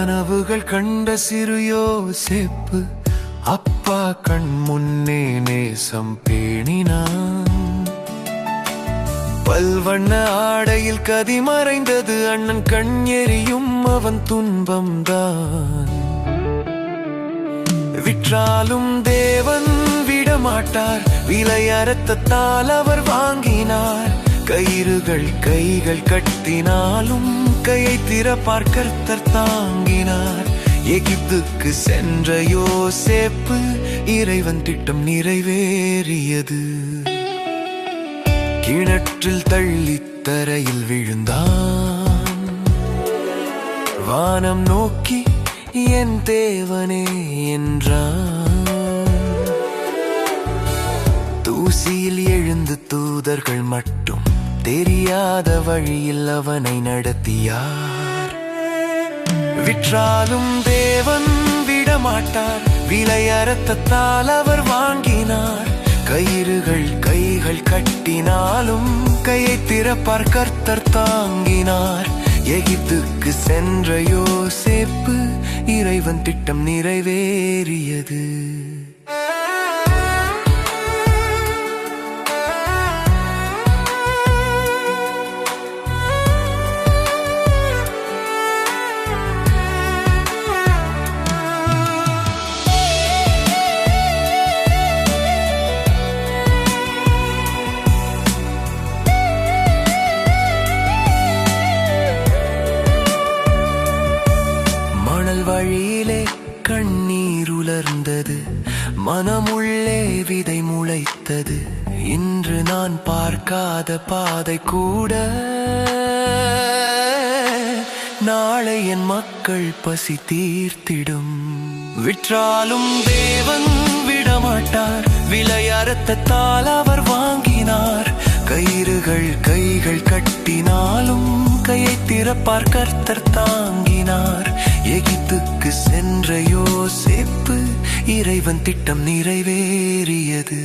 கனவுகள் கண்ட சிறு யோசேப்பு அப்பா கண் முன்னே நேசம் பேணினான். பல்வண்ண ஆடையில் கதி மறைந்தது அண்ணன் கண் எரியும் அவன் துன்பம்தான். விற்றாலும் தேவன் விடமாட்டார், விலை அறத்தால் அவர் வாங்கினார். கயிறுகள் கைகள் கட்டினாலும் கையை திறப்பார் கர்த்தர் தாங்கினார். எகிப்துக்கு சென்ற யோசேப்பு இறைவன் திட்டம் நிறைவேறியது. கிணற்றில் தள்ளி தரையில் விழுந்தான். வானம் நோக்கி என் தேவனே என்றான். தூசியில் எழுந்து தூதர்கள் மட்டும் தெரியாத வழியில் அவனை நடத்தியார். விற்றாலும் தேவன் விடமாட்டார், விலை அறத்தால் அவர் வாங்கினார். கயிறுகள் கைகள் கட்டினாலும் கையை திறப்பார் கர்த்தர் தாங்கினார். எகிப்துக்கு சென்ற யோசேப்பு இறைவன் திட்டம் நிறைவேறியது. வழியிலே கண்ணீர் உலர்ந்தது, மனமுள்ளே விதை முளைத்தது. இன்று நான் பார்க்காத பாதை கூட நாளை என் மக்கள் பசி தீர்த்திடும். விற்றாலும் தேவன் விடமாட்டார், விலை அறத்தால் அவர் வாங்கினார். கயிறுகள் கைகள் கட்டினாலும் கையை திறப்பார் கர்த்தர் தாங்கினார். எகிப்துக்கு சென்ற யோசேப்பு இறைவன் திட்டம் நிறைவேறியது.